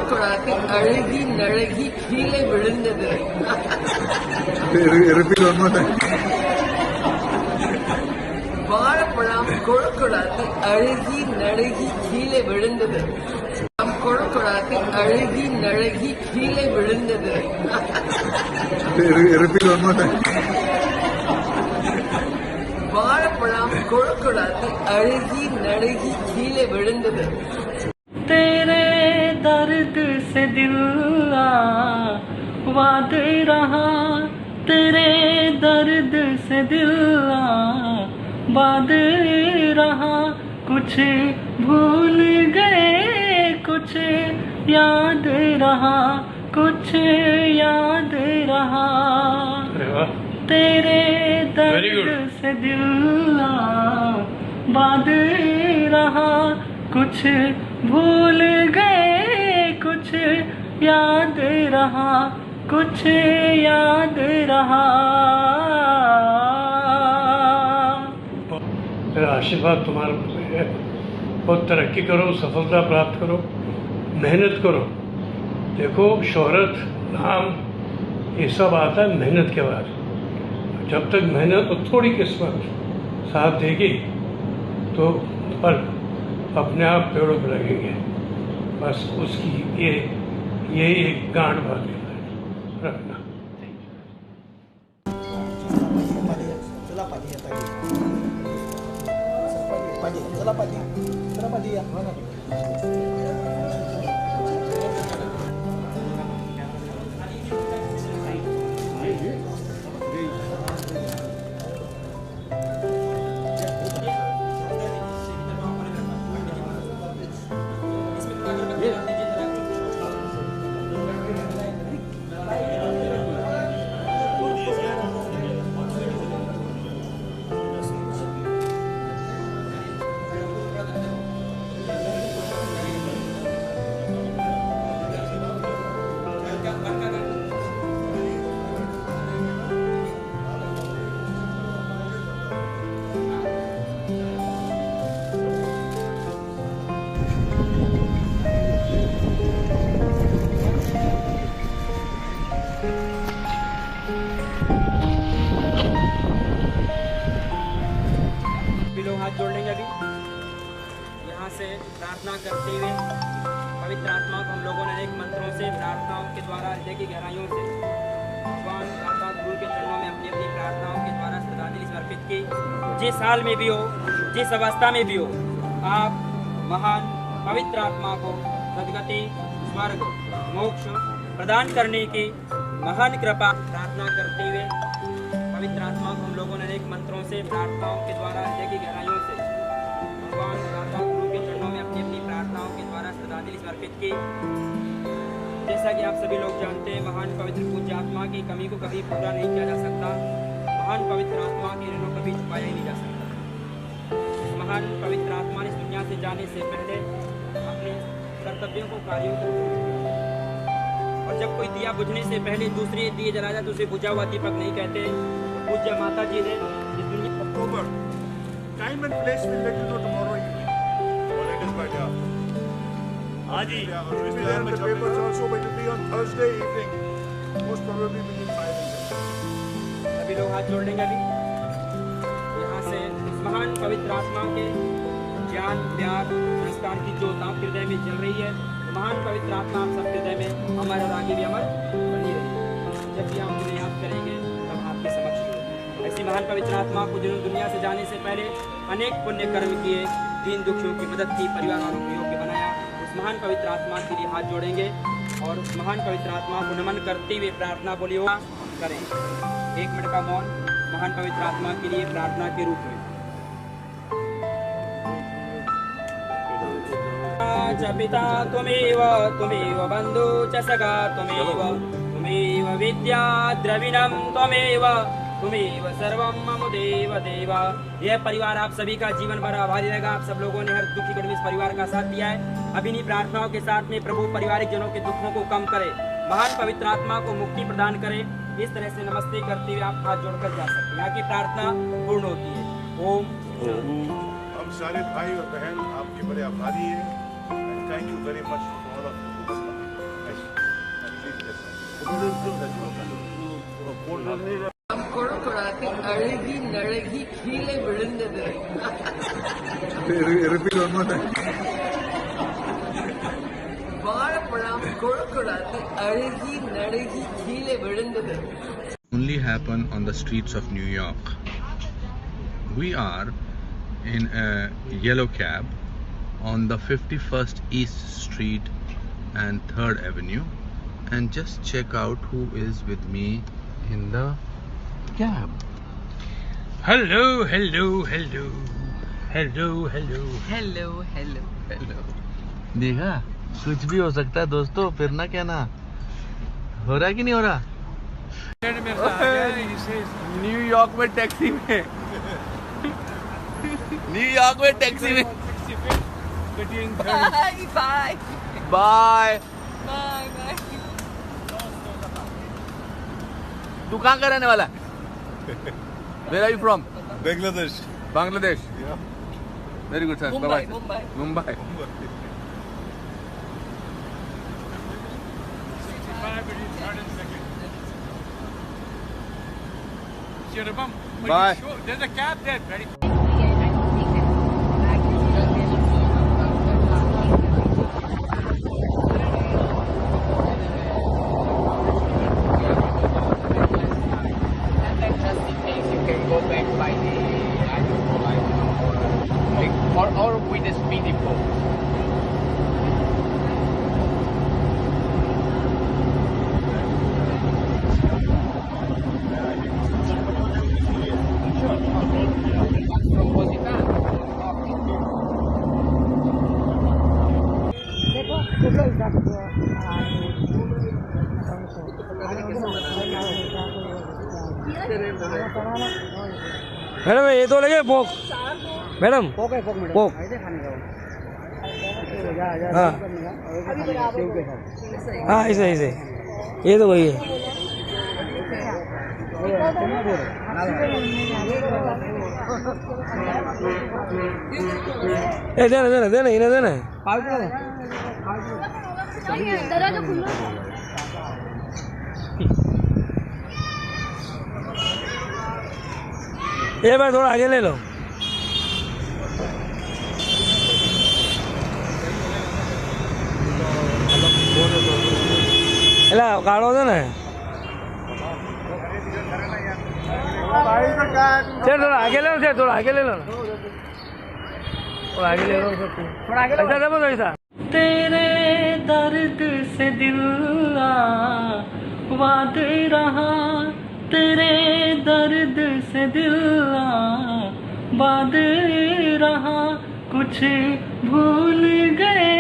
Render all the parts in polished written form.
கொழக்கொழாத்து அழுகி நழுகி கீழே விழுந்தது. Repeat one more time. வாழைப்பழம் கொழக்கொழாத்து அழுகி நழுகி கீழே விழுந்தது. கொழக்கொழாத்து அழுகி நழுகி கீழே விழுந்தது. Repeat one more time. வாழைப்பழம் கொழக்கொழாத்து அழுகி நழுகி கீழே விழுந்தது. तेरे दर्द से दिल वाद रहा, तेरे दर्द से दिल वाद रहा, कुछ भूल गए कुछ याद रहा, कुछ याद रहा, तेरे दर्द से दिल वाद रहा, कुछ भूल गए कुछ याद रहा, कुछ याद रहा। मेरा आशीर्वाद तुम्हारे ऊपर है। बहुत तरक्की करो, सफलता प्राप्त करो, मेहनत करो। देखो शोहरत नाम ये सब आता है मेहनत के बाद। जब तक मेहनत और थोड़ी किस्मत साथ देगी तो फल अपने आप पेड़ों पर लगेंगे। बस उसकी ये एक गांठ बात रखना। हाथ जोड़ लेंगे अभी यहाँ से प्रार्थना करते हुए पवित्र आत्मा को हम लोगों ने अनेक मंत्रों से प्रार्थनाओं के द्वारा हृदय की गहराइयों से भगवान अर्थात गुरु के चरणों में अपनी अपनी प्रार्थनाओं के द्वारा श्रद्धांजलि समर्पित की। जिस हाल में भी हो, जिस अवस्था में भी हो, आप महान पवित्र आत्मा को सद्गति, स्वर्ग, मोक्ष प्रदान करने की महान कृपा प्रार्थना करते हुए पवित्र आत्मा को हम लोगों ने अनेक मंत्रों से प्रार्थनाओं के द्वारा हृदय की गहराइयों से भगवान अर्थात गुरु के चरणों में अपनी अपनी प्रार्थनाओं के द्वारा श्रद्धांजलि समर्पित की। जैसा कि आप सभी लोग जानते हैं, महान पवित्र पूज्य आत्मा की कमी को कभी पूरा नहीं किया जा सकता। महान पवित्र आत्मा के ऋण को कभी छुपाया ही नहीं जा सकता। महान पवित्र आत्मा ने इस दुनिया से जाने से पहले अपने कर्तव्यों को, कार्यों को, और जब कोई दिया बुझने से पहले दूसरे दिए जला जाए तो उसे बुझा हुआ दीपक नहीं कहते। पूज्य माता जी ने इस दुनिया October. Time and place we'll let you know tomorrow evening. हाँ जी। Yeah, it will be there in the papers also, but it will be on Thursday evening. Most probably between 5 and 6. सभी लोग हाथ जोड़ लेंगे अभी यहाँ से इस महान पवित्र आत्मा के ज्ञान, प्यार, संस्कार की ज्योत आप हृदय में जल रही है। महान पवित्र आत्मा आप सब हृदय में हमारे और आगे भी अमर बनी रही। जब भी हम उन्हें याद करेंगे तब आपके समक्ष ऐसी महान पवित्र आत्मा को जिन्होंने दुनिया से जाने से पहले अनेक पुण्य कर्म किए, दीन दुखियों की मदद की, परिवार वालों को योग्य बनाया, उस महान पवित्र आत्मा के लिए हाथ जोड़ेंगे और उस महान पवित्र आत्मा को नमन करते हुए प्रार्थना बोलिए करें। 1 मिनट का मौन महान पवित्र आत्मा के लिए प्रार्थना के रूप में। च पिता त्वमेव, त्वमेव बन्धु च सखा त्वमेव, त्वमेव विद्या द्रविणं त्वमेव, त्वमेव सर्वं मम देव देव। यह परिवार आप सभी का जीवन भर आभारी रहेगा। आप सब लोगों ने हर दुखी घड़ी में इस परिवार का साथ दिया है। अब इन्हीं प्रार्थनाओं के साथ में प्रभु परिवारिक जनों के दुखों को कम करे, महान पवित्र आत्मा को मुक्ति प्रदान करे। इस तरह से नमस्ते करते हुए आप हाथ जोड़कर जा सकते हैं। यहाँ की प्रार्थना पूर्ण होती है। ओम। हम सारे भाई और बहन आपके बड़े आभारी हैं। Thank you very much for all of you. കൊടുക്കൊടാത്തി അഴുകി നഴുകി കീഴെ വിഴുന്നത്. Repeat one more time. வாழைப்பழம் கொடுக்கொடாத்தி அழுகி நழுகி கீழே விழுந்தது. Only happen on the streets of New York. We are in a yellow cab on the 51st East Street and 3rd Avenue, and just check out who is with me in the cab. Hello, hello, hello, hello, hello, hello hello hello. देखा, कुछ भी हो सकता है दोस्तों, फिर ना क्या ना हो रहा है कि नहीं हो रहा. न्यूयॉर्क में टैक्सी में न्यूयॉर्क में टैक्सी में bye bye bye. Bye bye. तू कहाँ का रहने वाला है? Where are you from? Bangladesh. Bangladesh. Yeah. Very good sir. Mumbai Bye-bye. Mumbai. Mumbai. Bye. There's a cab there. Very or with a speedy boat. Madam ये तो लगे पोक. मैडम पोक है पोक. हाँ हाँ ऐसे ऐसे ये तो वही है. ए देना देना देना इन्हें देना. दरवाजा खुला. ये भाई थोड़ा आगे ले लो. एला काढ़ो दो ना. सर थोड़ा आगे ले लो सर. थोड़ा आगे ले लो ना. थोड़ा आगे ले लो सर. थोड़ा आगे ऐसा दबो ऐसा. तेरे दर्द से दिल वाद रहा. तेरे दर्द से दिल बाद रहा. कुछ भूल गए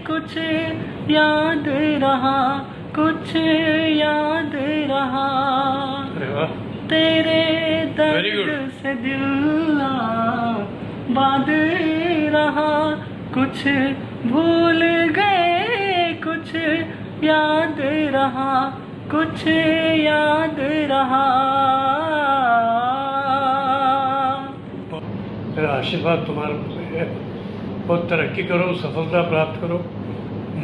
कुछ याद रहा. कुछ याद रहा. अरे वाह. तेरे Very दर्द good. से दिल बाद रहा. कुछ भूल गए कुछ याद रहा. कुछ याद रहा. मेरा आशीर्वाद तुम्हारे ऊपर है. बहुत तरक्की करो, सफलता प्राप्त करो,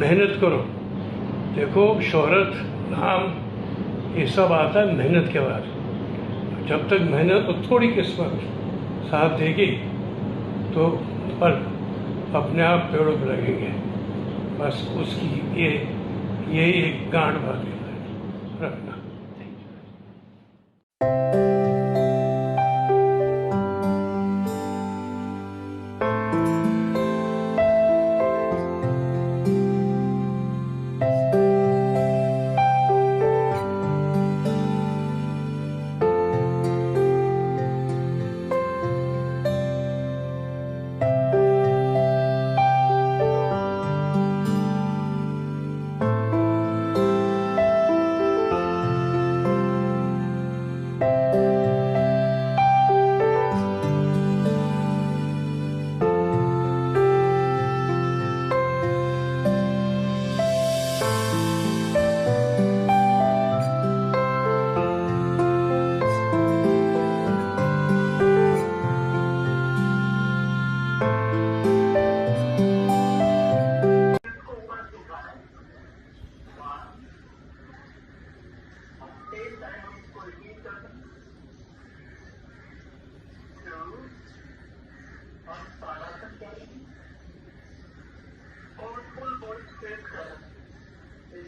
मेहनत करो. देखो शोहरत, नाम ये सब आता है मेहनत के बाद. जब तक मेहनत और थोड़ी किस्मत साथ देगी तो फल अपने आप पेड़ों पर लगेंगे. बस उसकी ये एक गांठ बात रखना. अभी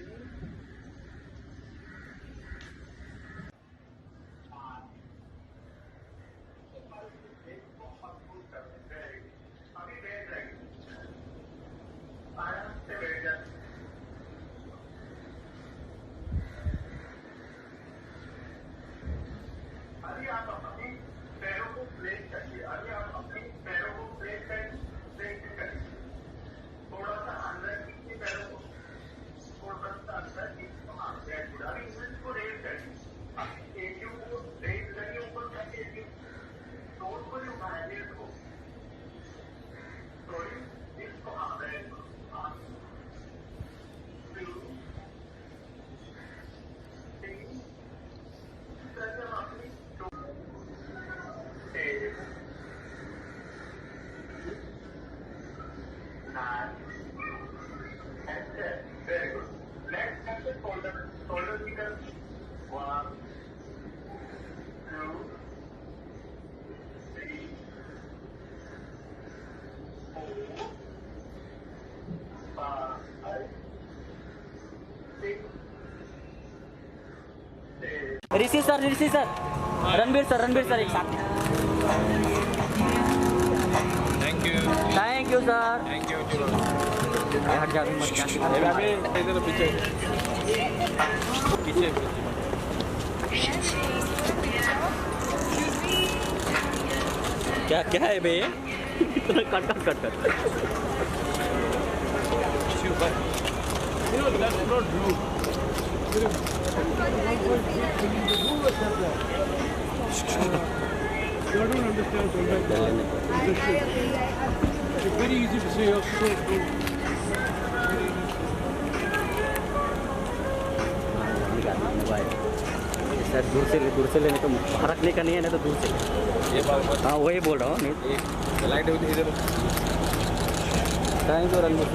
आप अपने पैरों को प्लेस करिए, अभी आप अपने पैरों को प्लेस करिए, थोड़ा सा अंदर नीचे पैरों को, थोड़ा सा अंदर नीचे, हाँ वेरी गुड। अभी इसको रेज करिए, एटीयू को रेज करिए ऊपर करके, एटीयू टोन को नहीं उठाया, लेट को सॉरी इसको, हाँ वेरी गुड, हाँ 2 3 जब अपनी 2 8 9 and 10. Very good. Next touch the shoulder की तरफ 1 2 3 4 5 6 7 ऋषि सर रणबीर सर एक साथ। Thank you. Thank you sir. Thank you. हट जा मत इधर पीछे पीछे क्या क्या है बे? Cut You know, that's not rude. You don't understand sometimes. It's very easy to say, oh, so rude. Sir दूर से लेने को फर्क नहीं है ना, तो दूर से। ये बात हाँ वही बोल रहा हूँ नहीं। एक लाइट होती इधर। Thank you Ranbir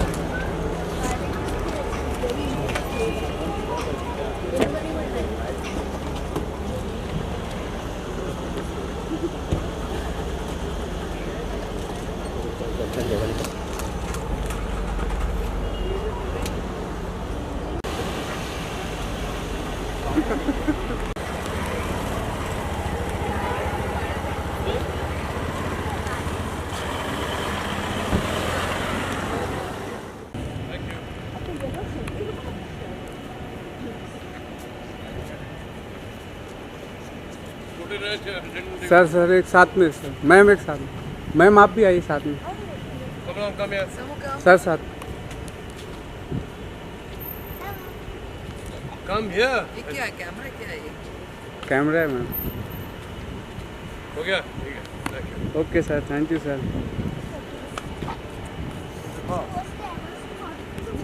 sir. Sir एक साथ में सर, मैम एक साथ में, मैम आप भी आइए साथ में। सर साथ Come here. क्या कैमरा क्या है ये? कैमरा है मैम। हो गया? ठीक है। Thank you. Okay sir, thank you sir.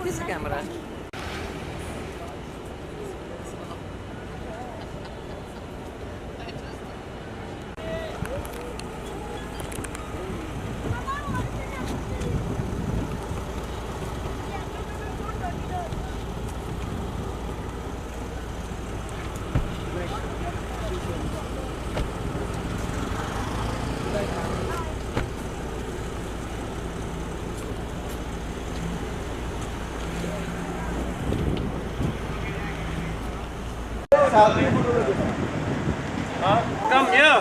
किस कैमरा है? Come here.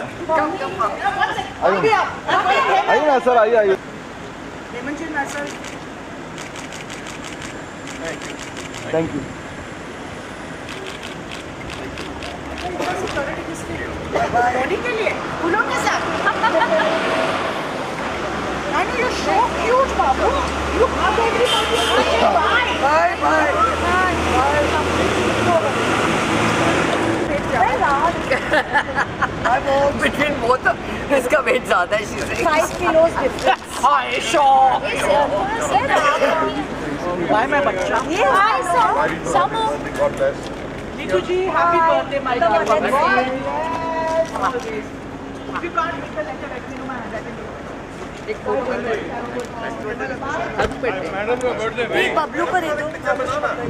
आइए ना सर, आइए। Thank you. रोनी के लिए फूलों के साथ। And you're so cute, Babu. You hug everybody. Bye. Between both इसका वेट ज्यादा है, she's 5 kilos difference. Hi Shaw. Why my बच्चा? ये hi Samu. God bless. Nitu ji, happy birthday, my darling. If you can't make the letter, let me know my handwriting. एक photo madam का birthday Bablu को दे दो।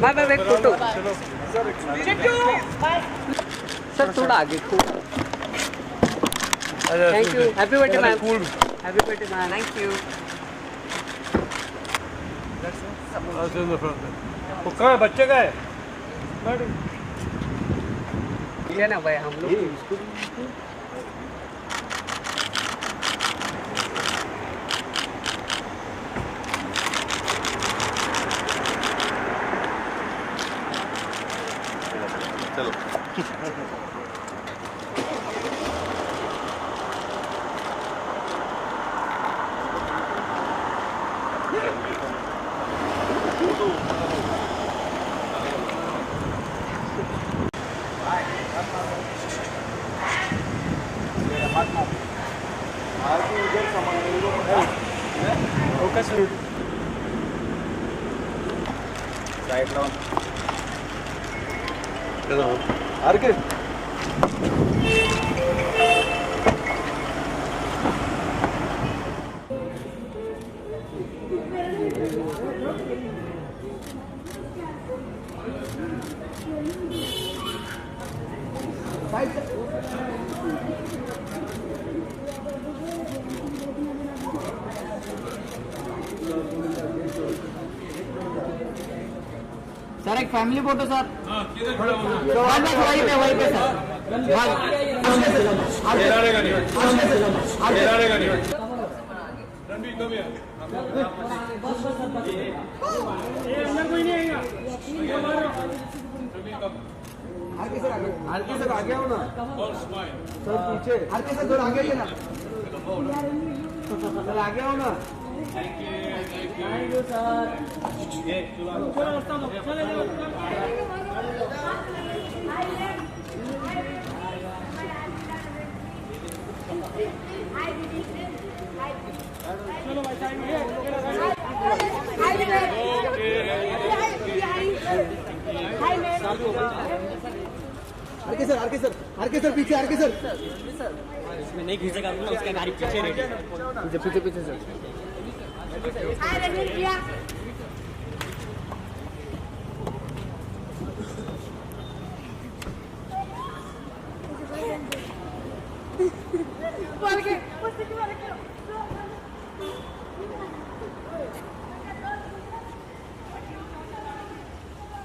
Bye एक photo. Chittu, bye. Sir थोड़ा आगे thank you. Happy birthday ma'am. Happy birthday ma'am. Thank you. वो कहाँ है, बच्चे का है? ये ना भाई हम लोग चलो सर एक फैमिली फोटो सर वहीं पे सर सर आगे आओ ना सर पीछे सर थोड़ा आगे आइए ना सर आगे आओ ना thank you sir R K sir पीछे आरके सर इसमें नहीं घुसेगा तो उसका गाड़ी पीछे रहेगी पीछे पीछे सर ¿Por qué?